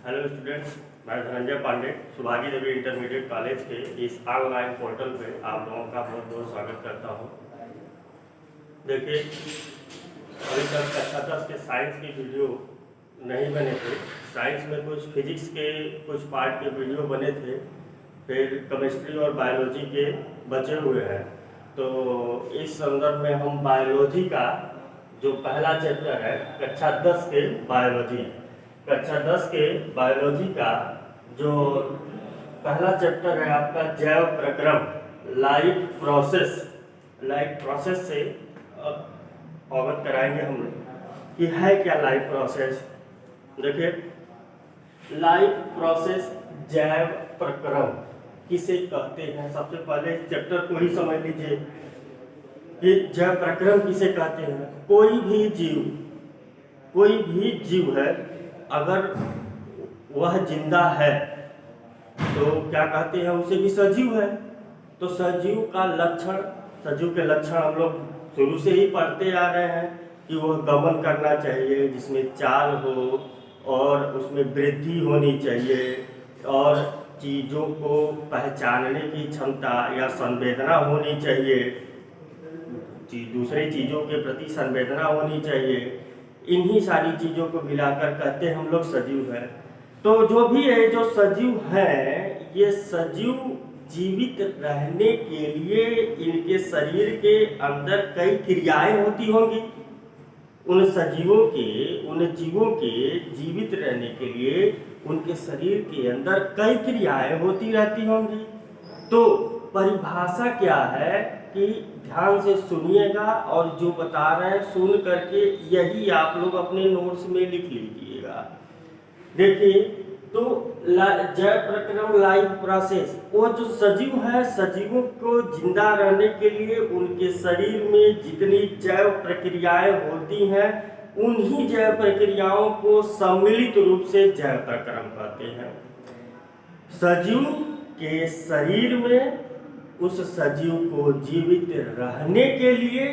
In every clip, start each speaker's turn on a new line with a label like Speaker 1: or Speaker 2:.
Speaker 1: Hello students, मैं धनंजय पांडे सुभागी देवी intermediate college के इस ऑनलाइन पोर्टल पे आप लोगों का बहुत बहुत स्वागत करता हूँ। देखिए, अभी तक कक्षा 10 के साइंस की वीडियो नहीं बने थे। साइंस में कुछ फिजिक्स के कुछ पार्ट के वीडियो बने थे, फिर केमिस्ट्री और बायोलॉजी के बचे हुए हैं। तो इस संदर्भ में हम बायोलॉजी का जो पहला चैप्टर है कक्षा 10 के बायोलॉजी का जो पहला चैप्टर है आपका जैव प्रक्रम लाइफ प्रोसेस से अवगत कराएंगे हम कि है क्या लाइफ प्रोसेस। देखिए, लाइफ प्रोसेस जैव प्रक्रम किसे कहते हैं। सबसे पहले चैप्टर को ही समझ लीजिए कि जैव प्रक्रम किसे कहते हैं। कोई भी जीव है, अगर वह जिंदा है तो क्या कहते हैं उसे कि सजीव है। तो सजीव के लक्षण हम लोग शुरू से ही पढ़ते आ रहे हैं कि वह गमन करना चाहिए, जिसमें चाल हो और उसमें वृद्धि होनी चाहिए, और चीज़ों को पहचानने की क्षमता या संवेदना होनी चाहिए, दूसरे चीज़ों के प्रति संवेदना होनी चाहिए। इन्हीं सारी चीज़ों को मिलाकर कहते हैं हम लोग सजीव है। तो जो भी है, जो सजीव है, ये सजीव जीवित रहने के लिए इनके शरीर के अंदर कई क्रियाएं होती होंगी। उन जीवों के जीवित रहने के लिए उनके शरीर के अंदर कई क्रियाएं होती रहती होंगी। तो परिभाषा क्या है कि ध्यान से सुनिएगा और जो बता रहे हैं सुन करके यही आप लोग अपने नोट्स में लिख लीजिएगा। देखिए, तो जैव प्रक्रम लाइफ प्रोसेस, वो जो सजीव है, सजीवों को जिंदा रहने के लिए उनके शरीर में जितनी जैव प्रक्रियाएं होती हैं, उन्हीं जैव प्रक्रियाओं को सम्मिलित रूप से जैव प्रक्रम कहते हैं। सजीव के शरीर में उस सजीव को जीवित रहने के लिए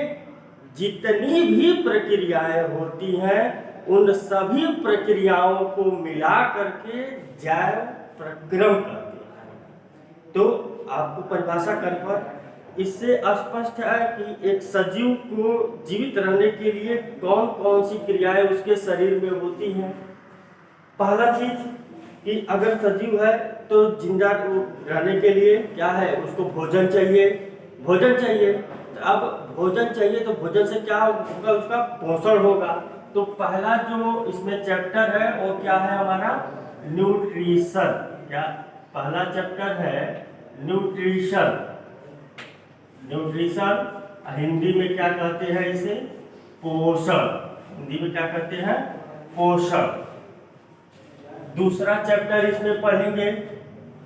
Speaker 1: जितनी भी प्रक्रियाएं होती हैं, उन सभी प्रक्रियाओं को मिला करके जैव प्रक्रम कहते हैं। तो आपको परिभाषा कर इससे स्पष्ट है कि एक सजीव को जीवित रहने के लिए कौन कौन सी क्रियाएं उसके शरीर में होती हैं। पहला चीज कि अगर सजीव है तो जिंदा रहने के लिए क्या है, उसको भोजन चाहिए। अब भोजन चाहिए तो भोजन से क्या होगा, उसका पोषण होगा। तो पहला जो इसमें चैप्टर है वो क्या है हमारा, न्यूट्रिशन। क्या पहला चैप्टर है, न्यूट्रिशन। हिंदी में क्या कहते हैं इसे, पोषण। हिंदी में क्या कहते हैं, पोषण। दूसरा चैप्टर इसमें पढ़ेंगे,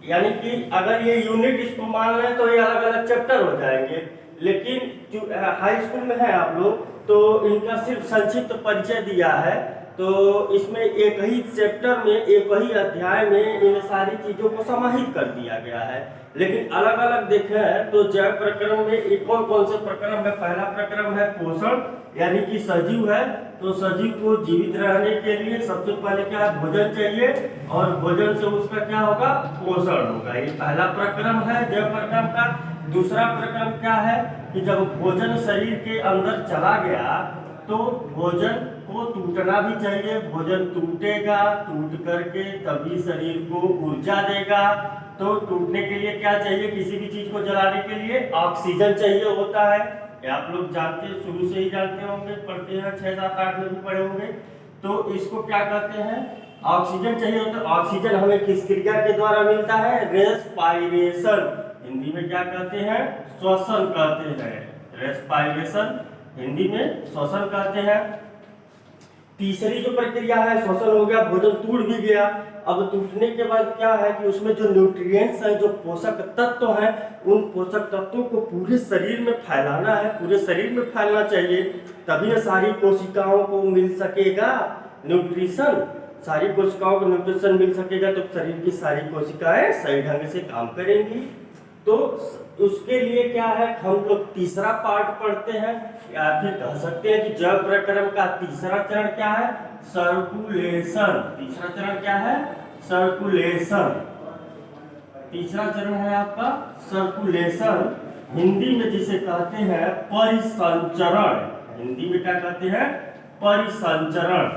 Speaker 1: यानी कि अगर ये यूनिट इसको मान लें तो ये अलग अलग चैप्टर हो जाएंगे, लेकिन जो हाई स्कूल में है आप लोग तो इनका सिर्फ संक्षिप्त परिचय दिया है। तो इसमें एक ही चैप्टर में, एक ही अध्याय में इन सारी चीज़ों को समाहित कर दिया गया है। लेकिन अलग अलग देखें तो जैव प्रक्रम में कौन कौन से प्रक्रम है। पहला प्रक्रम है पोषण, यानी कि सजीव है तो सजीव को जीवित रहने के लिए सबसे पहले क्या है, भोजन चाहिए, और भोजन से उसका क्या होगा, पोषण होगा। ये पहला प्रक्रम है जैव प्रक्रम का। दूसरा प्रक्रम क्या है कि जब भोजन शरीर के अंदर चला गया तो भोजन को टूटना भी चाहिए। भोजन टूटेगा, टूट करके तभी शरीर को ऊर्जा देगा। तो टूटने के लिए क्या चाहिए, किसी भी चीज को जलाने के लिए ऑक्सीजन चाहिए होता है। आप लोग जानते, शुरू से ही जानते होंगे, पढ़ते हैं 6, 7, 8 में भी पढ़े होंगे। तो इसको क्या कहते हैं, ऑक्सीजन चाहिए होता है। ऑक्सीजन हमें किस क्रिया के द्वारा मिलता है, रेस्पायरेशन। हिंदी में क्या कहते हैं, श्वसन कहते हैं। रेस्पायरेशन हिंदी में श्वसन कहते हैं। तीसरी जो प्रक्रिया है, श्वसन हो गया, भोजन टूट भी गया। अब टूटने के बाद क्या है कि उसमें जो न्यूट्रिएंट्स हैं, जो पोषक तत्व हैं, उन पोषक तत्वों को पूरे शरीर में फैलाना है, पूरे शरीर में फैलना चाहिए, तभी ना सारी कोशिकाओं को मिल सकेगा न्यूट्रिशन। सारी कोशिकाओं को न्यूट्रिशन मिल सकेगा तो शरीर की सारी कोशिकाएं सही ढंग से काम करेंगी। तो उसके लिए क्या है, हम लोग तीसरा पार्ट पढ़ते हैं, या फिर कह सकते हैं कि जैव प्रक्रम का तीसरा चरण क्या है, सर्कुलेशन। तीसरा चरण क्या है, सर्कुलेशन। तीसरा चरण है आपका सर्कुलेशन, हिंदी में जिसे कहते हैं परिसंचरण। हिंदी में क्या कहते हैं? परिसंचरण।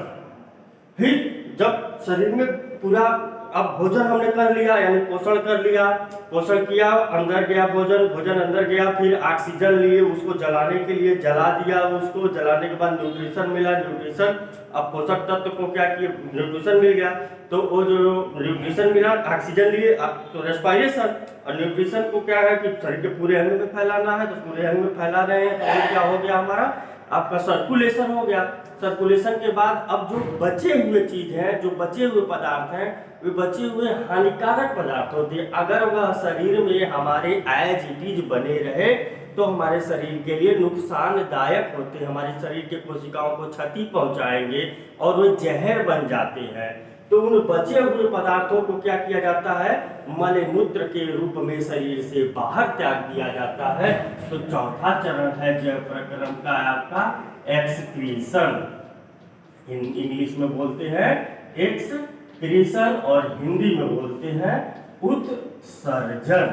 Speaker 1: फिर जब शरीर में पूरा, अब भोजन हमने कर लिया यानी पोषण कर लिया, पोषण किया, अंदर गया भोजन, भोजन अंदर गया, फिर ऑक्सीजन लिए, उसको जलाने के लिए जला दिया, उसको जलाने के बाद न्यूट्रिशन मिला, न्यूट्रिशन, अब पोषक तत्व को क्या किया, न्यूट्रिशन मिल गया, तो वो जो न्यूट्रिशन मिला, ऑक्सीजन लिए तो रेस्पायरेशन, और न्यूट्रिशन को क्या है कि शरीर के पूरे अंग में फैलाना है, तो पूरे अंग में फैला रहे हैं, तो क्या हो गया हमारा आपका सर्कुलेशन हो गया। सर्कुलेशन के बाद अब जो बचे हुए चीज हैं, जो बचे हुए पदार्थ हैं, वे बचे हुए हानिकारक पदार्थ होते हैं, अगर वह शरीर में हमारे एज इट इज बने रहे तो हमारे शरीर के लिए नुकसानदायक होते हैं, हमारे शरीर के कोशिकाओं को क्षति पहुंचाएंगे और वे जहर बन जाते हैं। तो उन बचे हुए पदार्थों को क्या किया जाता है? मलमूत्र के रूप में शरीर से बाहर त्याग दिया जाता है। तो चौथा चरण है जय प्रक्रम का आपका एक्सक्रीशन। इंग्लिश में बोलते हैं एक्सक्रीशन और हिंदी में बोलते हैं उत्सर्जन।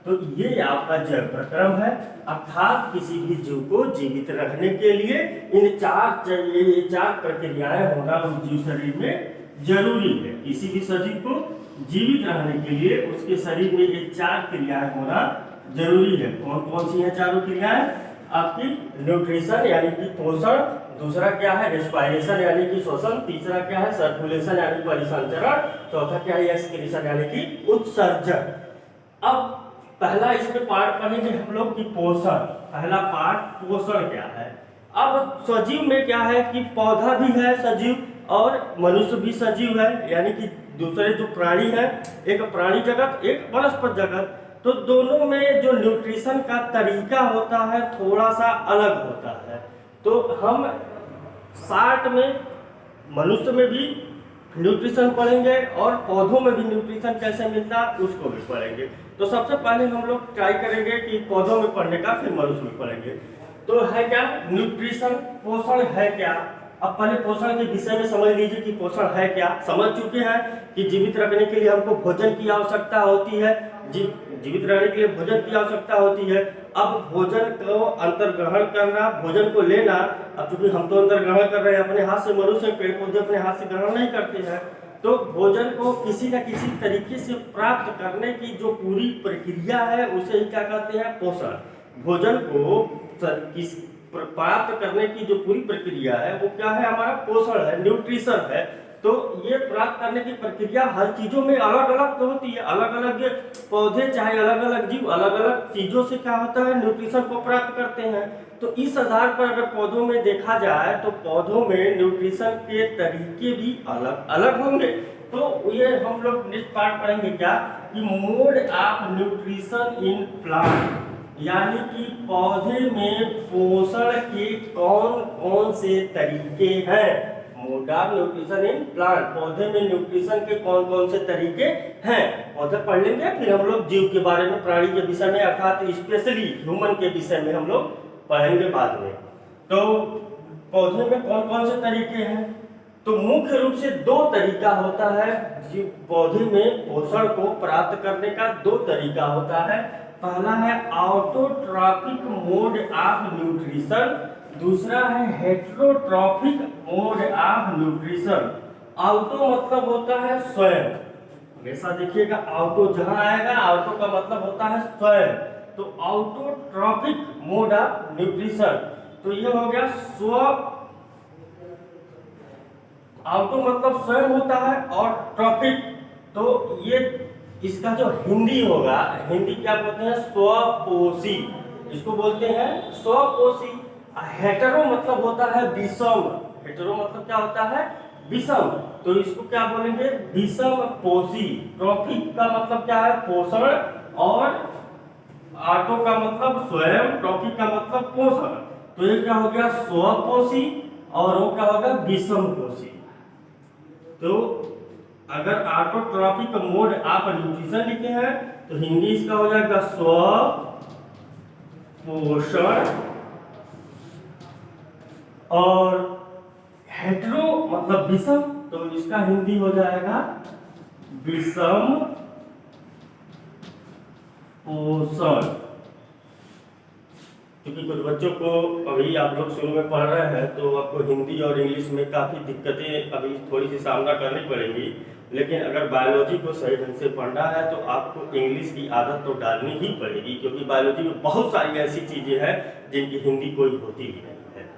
Speaker 1: तो ये आपका जय प्रक्रम है, अर्थात किसी भी जीव को जीवित रखने के लिए इन चार प्रक्रियाएं होना उस जीव शरीर में जरूरी है। किसी भी सजीव को जीवित रहने के लिए उसके शरीर में ये चार क्रियाएं होना जरूरी है। कौन कौन सी हैं चारों क्रियाएं? आपकी न्यूट्रिशन यानी कि पोषण, दूसरा क्या है रेस्पायरेशन यानी कि श्वसन, तीसरा क्या है सर्कुलेशन यानी परिसंचरण, चौथा क्या है एक्सक्रीशन यानी कि उत्सर्जन। अब पहला इसमें पार्ट पढ़ेंगे हम लोग कि पोषण। पहला पार्ट पोषण क्या है। अब सजीव में क्या है कि पौधा भी है सजीव और मनुष्य भी सजीव है, यानी कि दूसरे जो प्राणी है, एक प्राणी जगत एक वनस्पति जगत, तो दोनों में जो न्यूट्रिशन का तरीका होता है थोड़ा सा अलग होता है। तो हम शार्ट में मनुष्य में भी न्यूट्रिशन पढ़ेंगे और पौधों में भी न्यूट्रिशन कैसे मिलता है उसको भी पढ़ेंगे। तो सबसे पहले हम लोग ट्राई करेंगे कि पौधों में पढ़ने का, फिर मनुष्य में पढ़ेंगे। तो है क्या न्यूट्रिशन, पोषण है क्या। अब पहले पोषण के विषय में समझ लीजिए कि पोषण है क्या। समझ चुके हैं कि जीवित रखने के लिए हमको भोजन की आवश्यकता होती है, जीवित रहने के लिए भोजन की आवश्यकता होती है। अब भोजन को अंतर ग्रहण करना, भोजन को लेना, अब चूंकि हम तो अंतर ग्रहण कर रहे हैं अपने हाथ से, मनुष्य पेड़ पौधे अपने हाथ से ग्रहण नहीं करते हैं, तो भोजन को किसी न किसी तरीके से प्राप्त करने की जो पूरी प्रक्रिया है उसे ही क्या कहते हैं? पोषण। भोजन को प्राप्त करने की जो पूरी प्रक्रिया है वो क्या है? हमारा पोषण है, न्यूट्रिशन है। तो ये प्राप्त करने की प्रक्रिया हर चीजों में अलग अलग तो होती है, अलग अलग पौधे चाहे अलग अलग जीव अलग अलग चीजों से क्या होता है? न्यूट्रिशन को प्राप्त करते हैं। तो इस आधार पर अगर पौधों में देखा जाए तो पौधों में न्यूट्रिशन के तरीके भी अलग अलग होंगे। तो ये हम लोग नेक्स्ट पार्ट पढ़ेंगे क्या कि mode of nutrition in plant, यानी कि पौधे में पोषण के कौन कौन से तरीके हैं। Mode of nutrition in plant, पौधे में न्यूट्रिशन के कौन कौन से तरीके हैं पौधे पढ़ लेंगे। फिर हम लोग जीव के बारे में, प्राणी के विषय में अर्थात स्पेशली ह्यूमन के विषय में हम लोग पढ़ेंगे बाद में। तो पौधे में कौन कौन से तरीके हैं? तो मुख्य रूप से दो तरीका होता है पौधे में पोषण को प्राप्त करने का। दो तरीका होता है, पहला है ऑटोट्रॉपिक मोड ऑफ न्यूट्रिशन, दूसरा है heterotrophic mode of nutrition. Auto मतलब होता है स्वयं, हमेशा देखिएगा ऑटो जहां आएगा ऑटो का मतलब होता है स्वयं। तो ऑटोट्रॉपिक मोड ऑफ न्यूट्रिशन, तो ये हो गया स्व, ऑटो मतलब स्वयं होता है और ट्रॉपिक, तो ये इसका जो हिंदी होगा, हिंदी क्या बोलते हैं? स्वपोषी, इसको बोलते हैं स्वपोषी। हेटेरो मतलब होता है विषम, हेटेरो मतलब क्या होता है? विषम, तो इसको क्या बोलेंगे? विषम पोषी। ट्रॉपिक का मतलब क्या है? पोषण, और ऑटो का मतलब स्वयं, ट्रॉपिक का मतलब पोषण। तो ये क्या हो गया? स्वपोषी, और वो क्या होगा? विषम पोषी। तो अगर ऑटोट्रॉपिक मोड आप न्यूट्रिशन लिखे हैं तो हिंदी इसका हो जाएगा स्व पोषण, और हेटेरो मतलब विषम, तो इसका हिंदी हो जाएगा विषम पोषण। क्योंकि कुछ बच्चों को अभी आप लोग शुरू में पढ़ रहे हैं तो आपको हिंदी और इंग्लिश में काफ़ी दिक्कतें अभी थोड़ी सी सामना करनी पड़ेगी, लेकिन अगर बायोलॉजी को सही ढंग से पढ़ना है तो आपको इंग्लिश की आदत तो डालनी ही पड़ेगी, क्योंकि बायोलॉजी में बहुत सारी ऐसी चीज़ें हैं जिनकी हिंदी कोई होती ही नहीं है।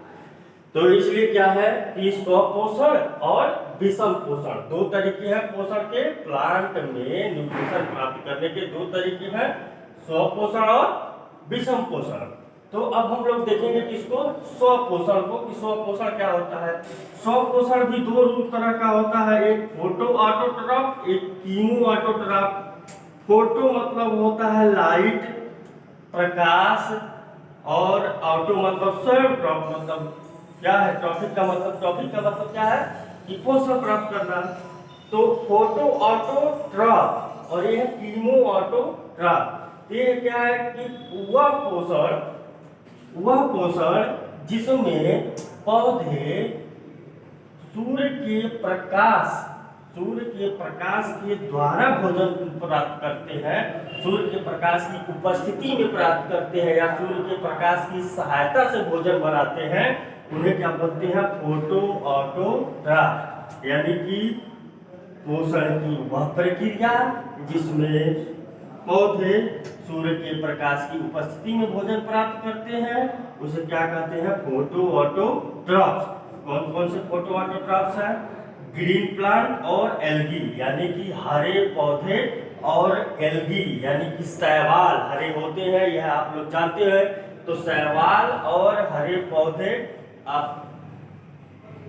Speaker 1: तो इसलिए क्या है कि स्वपोषण और विषम पोषण दो तरीके हैं पोषण के। प्लांट में न्यूट्रिशन प्राप्त करने के दो तरीके हैं, स्वपोषण और विषम पोषण। तो अब हम लोग देखेंगे किसको, स्वपोषण को, कि स्वपोषण क्या होता है। स्वपोषण भी दो तरह का होता है, एक फोटो ऑटोट्रॉफ, एक कीमो ऑटोट्रॉफ। फोटो मतलब होता है लाइट, प्रकाश, और ऑटो मतलब स्वयं ट्रॉफ मतलब क्या है, टॉपिक का मतलब क्या है कि पोषण प्राप्त करना। तो फोटो ऑटोट्रॉफ और ये है कीमो ऑटोट्रॉफ। ये क्या है कि वह पोषण जिसमें पौधे सूर्य के प्रकाश के द्वारा भोजन प्राप्त करते हैं, सूर्य के प्रकाश की उपस्थिति में प्राप्त करते हैं या सूर्य के प्रकाश की सहायता से भोजन बनाते हैं, उन्हें क्या बोलते हैं, फोटो ऑटोट्रॉफ। यानी कि पोषण की वह प्रक्रिया जिसमें पौधे सूर्य के प्रकाश की उपस्थिति में भोजन प्राप्त करते हैं, उसे क्या कहते हैं, फोटो ऑटोट्रॉफ्स। कौन कौन से फोटो ऑटोट्रॉफ्स हैं, ग्रीन प्लांट और एल्गी, यानी कि हरे पौधे और एल्गी यानी कि शैवाल हरे होते हैं, यह आप लोग जानते हैं। तो शैवाल और हरे पौधे आप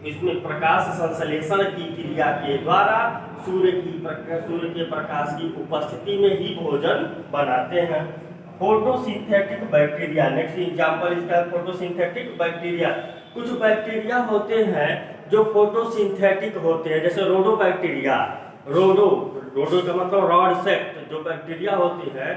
Speaker 1: इसमें प्रकाश संश्लेषण की क्रिया के द्वारा सूर्य के प्रकाश की उपस्थिति में ही भोजन बनाते हैं। फोटोसिंथेटिक बैक्टीरिया, नेक्स्ट एग्जांपल इसका है फोटोसिंथेटिक बैक्टीरिया। कुछ बैक्टीरिया होते हैं जो फोटोसिंथेटिक होते हैं, जैसे रोडोबैक्टीरिया, रोडो का मतलब रॉड सेक्ट जो बैक्टीरिया होते हैं,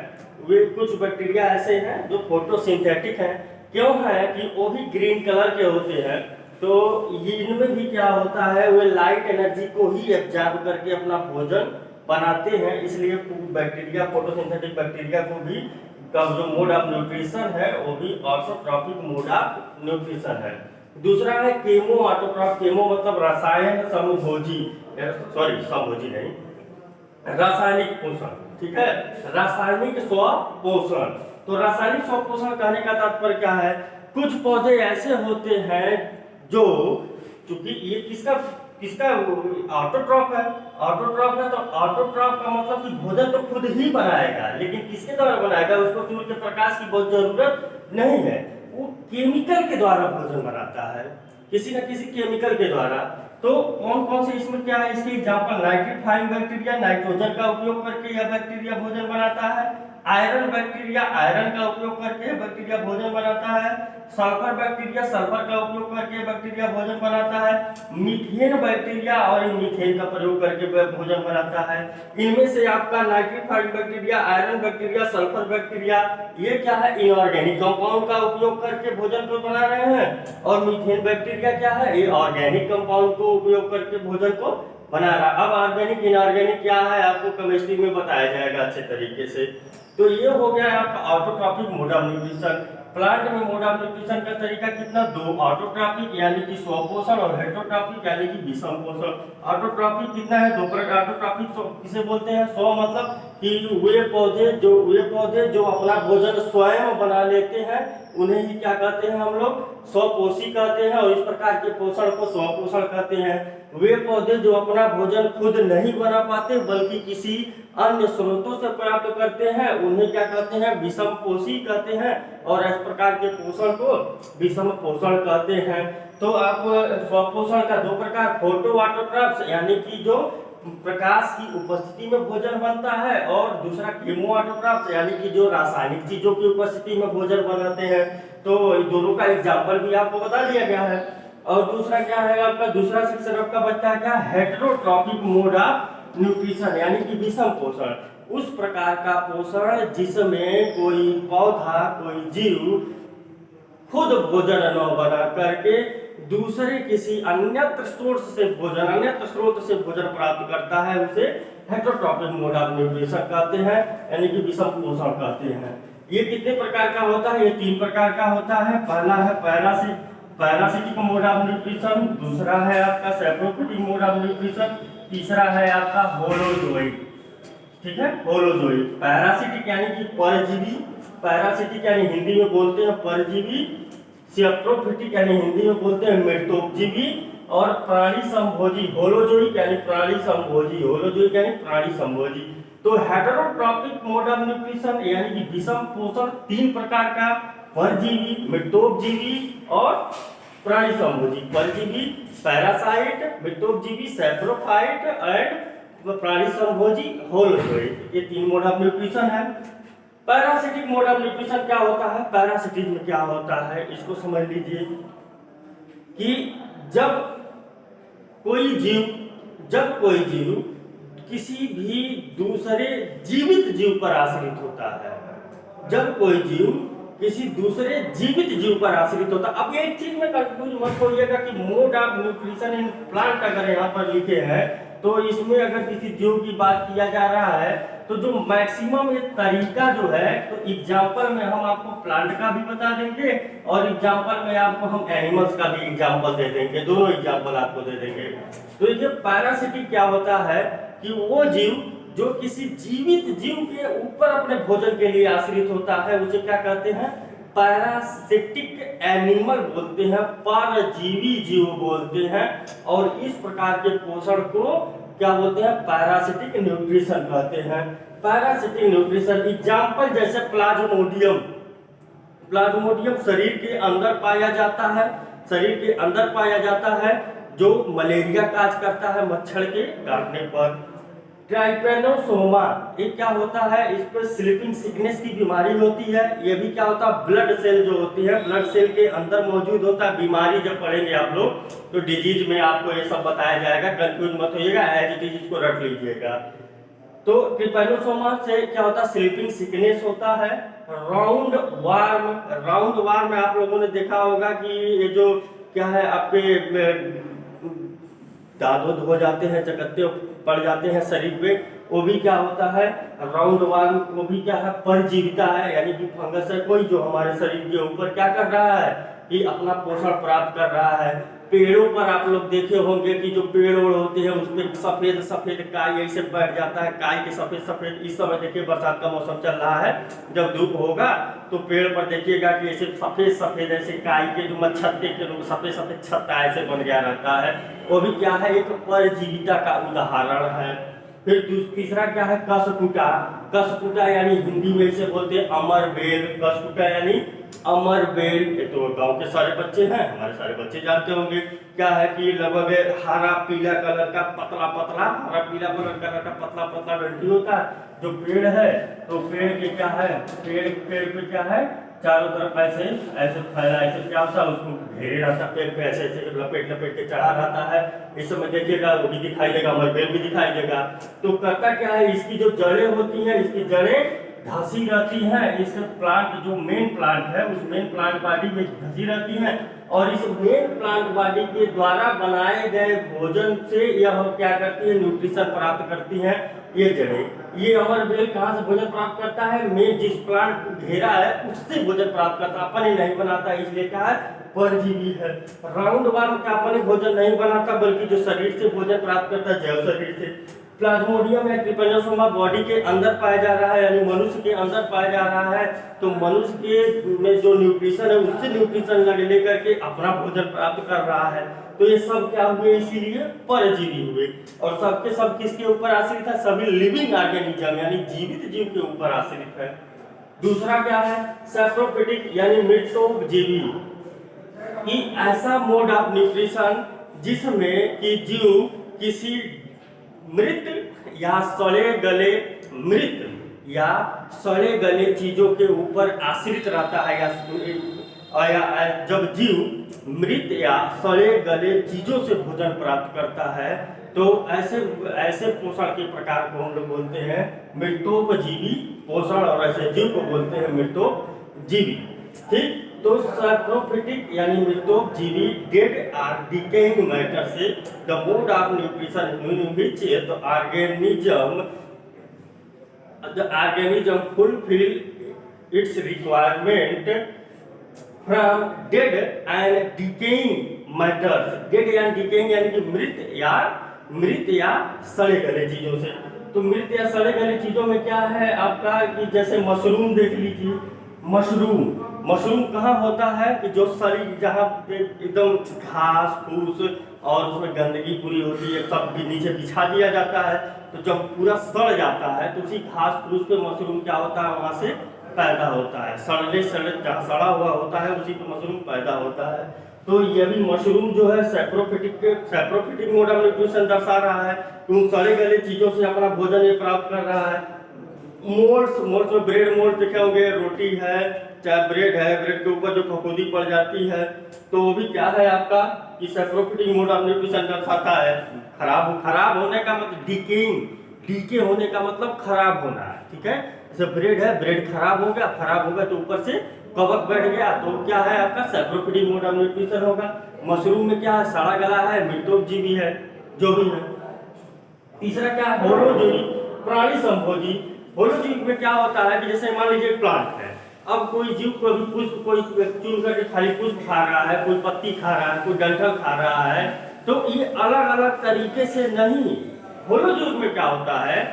Speaker 1: वे कुछ बैक्टीरिया ऐसे हैं जो फोटोसिंथेटिक हैं। क्यों है कि वो भी ग्रीन कलर के होते हैं, तो ये इनमें भी क्या होता है, वे लाइट एनर्जी को ही एब्जॉर्ब करके अपना भोजन बनाते हैं। इसलिए बैक्टीरिया फोटोसिंथेटिक बैक्टीरिया को भी का जो मोड ऑफ न्यूट्रिशन है वो भी ऑटोट्रॉफिक मोड ऑफ न्यूट्रिशन है। दूसरा है केमो ऑटोट्रॉफ। केमो मतलब रसायन समभोजी, समभोजी नहीं, रासायनिक पोषण, ठीक है, रासायनिक स्वपोषण। तो रासायनिक स्वपोषण कहने का तात्पर्य क्या है, कुछ पौधे ऐसे होते हैं जो, चूंकि ये किसका ऑटोट्रॉफ है, तो ऑटोट्रॉफ का मतलब कि भोजन तो खुद ही बनाएगा, लेकिन किसके द्वारा बनाएगा, उसको सूर्य के प्रकाश की बहुत जरूरत नहीं है, वो केमिकल के द्वारा भोजन बनाता है, किसी न किसी केमिकल के द्वारा। तो कौन कौन से इसमें क्या है, इसके एग्जांपल नाइट्रीफाइंग बैक्टीरिया, नाइट्रोजन का उपयोग करके यह बैक्टीरिया भोजन बनाता है। आयरन बैक्टीरिया, आयरन का उपयोग करके बैक्टीरिया भोजन बनाता है। सल्फर बैक्टीरिया, सल्फर का उपयोग करके बैक्टीरिया भोजन बनाता है। मीथेन बैक्टीरिया, और मीथेन का प्रयोग करके भोजन बनाता है। इनमें से आपका nitrifying bacteria, iron bacteria, sulphur bacteria, ये क्या है, इनऑर्गेनिक कंपाउंड का उपयोग करके भोजन को बना रहे हैं। और मीथेन बैक्टीरिया क्या है, ये ऑर्गेनिक कंपाउंड को उपयोग करके भोजन को बना रहा है। अब ऑर्गेनिक इनऑर्गेनिक क्या है आपको केमिस्ट्री में बताया जाएगा अच्छे तरीके से। तो ये हो गया आपका autotrophic mode of nutrition. Plant में मोड ऑफ न्यूट्रिशन का तरीका कितना, दो, ऑटोट्रॉफिक यानी कि स्वपोषण और हेटेरोट्रॉफिक यानी कि विषम पोषण। ऑटोट्रॉफिक कितना है, दो प्रकार। ऑटोट्रॉफिक किसे बोलते हैं, स्व मतलब कि वे पौधे जो अपना भोजन स्वयं बना लेते हैं उन्हें ही क्या कहते हैं हम लोग, स्वपोषी कहते हैं, और इस प्रकार के पोषण को स्वपोषण कहते हैं। वे पौधे जो अपना भोजन खुद नहीं बना पाते बल्कि किसी अन्य स्रोतों से प्राप्त करते हैं उन्हें क्या कहते हैं, विषम पोषी कहते हैं, और इस प्रकार के पोषण को विषम पोषण कहते हैं। तो आप स्वपोषण का दो प्रकार, फोटो ऑटोट्रॉफ्स यानी कि जो प्रकाश की उपस्थिति में भोजन बनता है, और दूसरा कीमो ऑटोट्रॉफ्स यानी कि जो रासायनिक चीजों की उपस्थिति में भोजन बनाते हैं। तो दोनों का एग्जाम्पल भी आपको बता दिया गया है। और दूसरा क्या है आपका, दूसरा सेक्शन आपका बच्चा क्या, हेटेरोट्रॉफिक मोड ऑफ न्यूट्रिशन यानी कि विषम पोषण। उस प्रकार का पोषण जिसमें कोई पौधा, कोई जीव खुद भोजन न बना करके दूसरे किसी अन्यत्र स्रोत से भोजन प्राप्त करता है उसे हेटेरोट्रॉपिक मोड ऑफ न्यूट्रिशन कहते हैं, यानी कि विषम पोषण कहते हैं। ये कितने प्रकार का होता है? ये 3 प्रकार का होता है। पहला है पैरासिटिक मोड ऑफ न्यूट्रिशन, दूसरा है आपका सैप्रोफिटिक मोड ऑफ न्यूट्रिशन, तीसरा है आपका होलोजोइक। ठीक है, होलोजोइक। पैरासिटिक यानी कि परजीवी, पैरासिटिक यानी हिंदी में बोलते हैं परजीवी, सैप्रोफिटिक यानी हिंदी में बोलते हैं मृतोपजीवी, और प्राणी संभोजी होलोजोइक यानी प्राणी संभोजी, होलोजोइक यानी प्राणी संभोजी। तो हेटेरोट्रॉपिक मोड ऑफ न्यूट्रिशन यानी कि विषम पोषण 3 प्रकार का, परजीवी, मृतोपजीवी और प्राणी संभोजी। परजीवी पैरासाइट, मृतोपजीवी सैप्रोफाइट एंड प्राणी संभोजी होलोजोइक। ये 3 मोड ऑफ न्यूट्रिशन है। पैरासिटिक मोड ऑफ न्यूट्रिशन क्या होता है? पैरासिटिक में क्या होता है इसको समझ लीजिए कि जब कोई जीव किसी भी दूसरे जीवित जीव पर आश्रित होता है, जब कोई जीव किसी दूसरे जीवित जीव पर आश्रित होता है। अब एक चीज में कंफ्यूज मत होइएगा कि mode of nutrition in plant अगर यहाँ पर लिखे हैं तो इसमें अगर किसी जीव की बात किया जा रहा है तो जो मैक्सिमम ये तरीका जो है, तो एग्जाम्पल में हम आपको प्लांट का भी बता देंगे और एग्जाम्पल में आपको हम एनिमल्स का भी एग्जाम्पल दे देंगे, दोनों एग्जाम्पल आपको दे देंगे। तो ये पैरासिटिक क्या होता है कि वो जीव जो किसी जीवित जीव के ऊपर अपने भोजन के लिए आश्रित होता है उसे क्या कहते हैं? पैरासिटिक एनिमल बोलते हैं, परजीवी जीव बोलते हैं। और इस प्रकार के पोषण को क्या बोलते हैं? पैरासिटिक न्यूट्रिशन कहते हैं। पैरासिटिक न्यूट्रिशन एग्जाम्पल जैसे प्लाज्मोडियम, प्लाज्मोडियम शरीर के अंदर पाया जाता है, शरीर के अंदर पाया जाता है जो मलेरिया काज करता है मच्छर के काटने पर। ट्राइपेनोसोमा ये क्या होता है? इस पर स्लीपिंग सिकनेस की बीमारी होती है। ये भी क्या होता है? ब्लड सेल जो होती है, ब्लड सेल के अंदर मौजूद होता है। बीमारी जब पढ़ेंगे आप लोग तो डिजीज में आपको ये सब बताया जाएगा, कंफ्यूज मत होइएगा, एज इट इज इसको रख लीजिएगा। तो ट्राइपेनोसोमा से क्या होता है? स्लीपिंग सिकनेस होता है। राउंड वार्म में आप लोगों ने देखा होगा कि ये जो क्या है आपके दांत हो जाते हैं, चकत्ते पड़ जाते हैं शरीर पे, वो भी क्या होता है? Round worm. वो भी क्या है? परजीविता है, यानी कि फंगस है कोई जो हमारे शरीर के ऊपर क्या कर रहा है कि अपना पोषण प्राप्त कर रहा है। पेड़ों पर आप लोग देखे होंगे कि जो पेड़ होते हैं उसमें सफेद सफेद काई ऐसे बैठ जाता है, काई के सफेद सफेद। इस समय देखिए बरसात का मौसम चल रहा है, जब धूप होगा तो पेड़ पर देखिएगा कि ऐसे सफेद सफेद ऐसे काई के जो छत्ते के सफेद सफेद छत्ता ऐसे बन गया रहता है। वो भी क्या है? एक परजीविता का उदाहरण है। फिर तीसरा क्या है? कसकुटा। कसकुटा यानी हिंदी में इसे बोलते हैं अमरबेल। कसकुटा यानी अमरबेल। ये तो गांव के सारे बच्चे हैं, हमारे सारे बच्चे जानते होंगे। क्या है कि लगभग हरा पीला कलर का पतला हरा पीला कलर का पतला डंडी होता है जो पेड़ है। तो पेड़ के क्या है? पेड़ पे क्या है? चारों तरफ ऐसे फैला, ऐसे क्या होता है? उसको घेरे रहता है, पेड़ पे ऐसे लपेट के चढ़ा रहता है। इस समय देखिएगा वो भी दिखाई देगा, मरबेल भी दिखाई देगा। तो करता क्या है? इसकी जो जड़ें होती हैं, इसकी जड़ें धसी रहती हैं। इस प्लांट जो मेन प्लांट है उस मेन प्लांट बॉडी में धसी रहती हैं और इस मेन प्लांट बॉडी के द्वारा बनाए गए भोजन से यह क्या करती है? न्यूट्रिशन प्राप्त करती हैं ये जड़ें। ये अमरबेल कहाँ से भोजन प्राप्त करता है? मेन जिस प्लांट को घेरा है उससे भोजन प्राप्त करता है, अपने नहीं बनाता, इसलिए क्या है? परजीवी है। राउंड वार्म का अपने भोजन नहीं बनाता बल्कि जो शरीर से भोजन प्राप्त करता है जैव शरीर से। प्लाज्मोडियम या ट्राइपेनोसोमा बॉडी के अंदर पाया जा रहा है, यानी मनुष्य के अंदर पाया जा रहा है। तो मनुष्य के में जो न्यूट्रिशन है उससे न्यूट्रिशन लेकर के अपना भोजन प्राप्त कर रहा है। तो ये सब क्या हुए? इसीलिए परजीवी हुए। और सबके सब किसके ऊपर आश्रित है? सभी लिविंग ऑर्गेनिज्म यानी जीवित जीव के ऊपर आश्रित है। दूसरा क्या है? सैप्रोफिटिक यानी मृतोपजीवी। कि ऐसा मोड ऑफ न्यूट्रिशन जिसमें कि जीव किसी मृत या सड़े गले चीजों के ऊपर आश्रित रहता है, या जब जीव मृत या सड़े गले चीजों से भोजन प्राप्त करता है तो ऐसे पोषण के प्रकार को हम लोग बोलते हैं मृतोपजीवी पोषण, और ऐसे जीव को बोलते हैं मृतोपजीवी। ठीक। तो सैप्रोफिटिक यानी मृतोपजीवी डेड आर डिकेइंग मैटर से the mode of nutrition in which the organism fulfill its requirement from dead and decaying matters. dead and decaying यानी कि मृत या सड़े गले चीजों से। तो मृत या सड़े गले चीजों में क्या है आपका कि जैसे मशरूम देख लीजिए। मशरूम कहाँ होता है कि जो सड़ी जहाँ पे एकदम घास फूस और उसमें गंदगी पूरी होती है सब भी नीचे बिछा दिया जाता है। तो जब पूरा सड़ जाता है तो उसी घास फूस पे मशरूम क्या होता है वहाँ से पैदा होता है। सड़े जहाँ सड़ा हुआ होता है उसी पे मशरूम पैदा होता है। तो ये भी मशरूम जो है सैप्रोफिटिक मोड ऑफ न्यूट्रिशन दर्शा रहा है कि उन सड़े गले चीजों से अपना भोजन ये प्राप्त कर रहा है। मोल्ड्स में ब्रेड मोल्ड देखे होंगे, रोटी है चाहे ब्रेड है, ब्रेड के ऊपर जो फफूंदी पड़ जाती है तो वो भी क्या है आपका कि सैप्रोफिटिक मोड ऑफ न्यूट्रिशन दर्शाता है। खराब होने का मतलब डीके होने का मतलब खराब होना है। ठीक है, जैसे ब्रेड है, ब्रेड खराब हो गया तो ऊपर से कवक बैठ गया तो क्या है आपका सैप्रोफिटिक मोड ऑफ न्यूट्रिशन होगा। मशरूम में क्या है सड़ा गला है, मृतोपजीवी है जो भी है। तीसरा क्या है होलोजोई प्राणी संभोजी। होलोजोई में क्या होता है कि जैसे मान लीजिए प्लांट है, अब कोई जीव कोई चुन करके खाली पुष्प खा रहा है, कोई पत्ती खा रहा है, कोई डंठल खा रहा है, तो ये अलग अलग तरीके से नहीं। होलोजोई में क्या होता है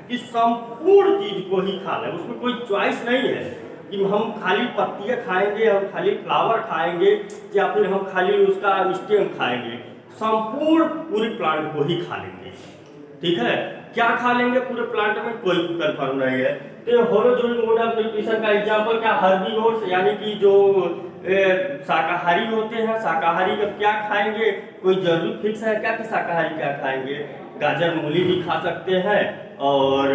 Speaker 1: कि संपूर्ण चीज को ही खाना है, उसमें कोई चॉइस नहीं है कि हम खाली पत्तियां खाएंगे, हम खाली फ्लावर खाएंगे या फिर हम खाली उसका स्टेम खाएंगे। संपूर्ण पूरी प्लांट को ही खा लेंगे। ठीक है, क्या खा लेंगे पूरे प्लांट में कोई कंफर्म नहीं है। तो होलोजोई मोड ऑफ न्यूट्रिशन का एग्जांपल क्या हर्बीवोर्स यानी कि जो शाकाहारी होते हैं, शाकाहारी का क्या खाएंगे कोई जरूरी फिक्स है क्या कि शाकाहारी क्या खाएंगे। गाजर मूली भी खा सकते हैं और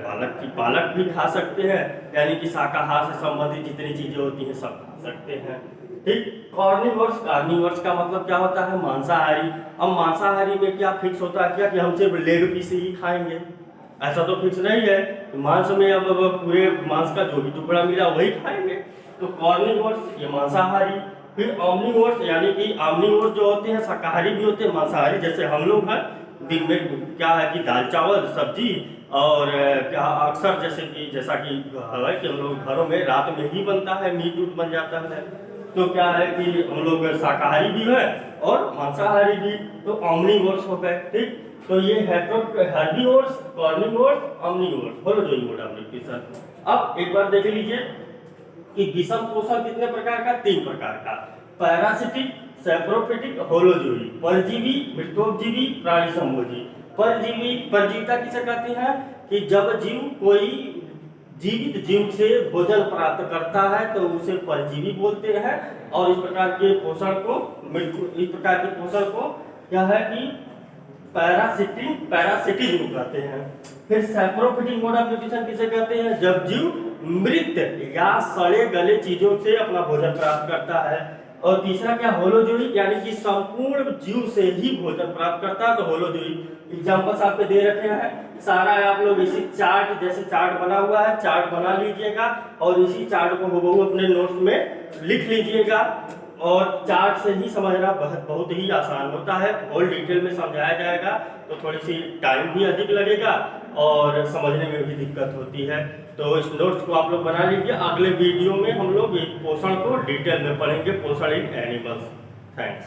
Speaker 1: पालक भी खा सकते हैं, यानी कि शाकाहार से संबंधित जितनी चीजें होती हैं सब खा सकते हैं। ठीक, कार्निवर्स का मतलब क्या होता है मांसाहारी। अब मांसाहारी में क्या फिक्स होता है क्या कि हम सिर्फ लेग पीस ही खाएंगे, ऐसा तो फिक्स नहीं है। मांस में अब पूरे मांस का जो भी टुकड़ा मिला वही खाएंगे। तो कार्निवर्स ये मांसाहारी। फिर ऑमनिवर्स यानी कि ऑमनिवर्स जो होते हैं शाकाहारी भी होते हैं मांसाहारी, जैसे हम लोग हैं दिन में क्या है कि दाल चावल सब्जी और क्या अक्सर जैसा कि हम लोग घरों में रात में ही बनता है, मीट उट बन जाता है। तो क्या है कि हम लोग शाकाहारी भी है और मांसाहारी भी, तो ऑमनिवोर्स हो गए। ठीक, तो ये herbivores, carnivores, omnivores holozoic mode of nutrition. अब एक बार देख लीजिए कि विषम पोषण कितने प्रकार का, 3 प्रकार का। Parasitic, saprophytic, holozoic. परजीवी, मृतोपजीवी, प्राणी संभोजी। परजीविता किसे कहते हैं कि जब जीव कोई जीवित जीव से भोजन प्राप्त करता है तो उसे परजीवी बोलते हैं। और इस प्रकार के पोषण को क्या है कि पैरासिटिज्म कहते हैं। फिर सैप्रोफिटिक मोड ऑफ न्यूट्रिशन किसे कहते हैं जब जीव मृत या सड़े गले चीजों से अपना भोजन प्राप्त करता है। और तीसरा क्या होलोजोई यानी कि संपूर्ण जीव से ही भोजन प्राप्त करता है, तो होलोजोई। एग्जांपल्स आपके दे रखे हैं सारा, आप लोग इसी चार्ट जैसे चार्ट बना हुआ है चार्ट बना लीजिएगा और इसी चार्ट को हूबहू अपने नोट्स में लिख लीजिएगा। और चार्ट से ही समझना बहुत ही आसान होता है। और डिटेल में समझाया जाएगा तो थोड़ी सी टाइम भी अधिक लगेगा और समझने में भी दिक्कत होती है। तो इस नोट्स को आप लोग बना लीजिए। अगले वीडियो में हम लोग पोषण को डिटेल में पढ़ेंगे, पोषण इन एनिमल्स। थैंक्स।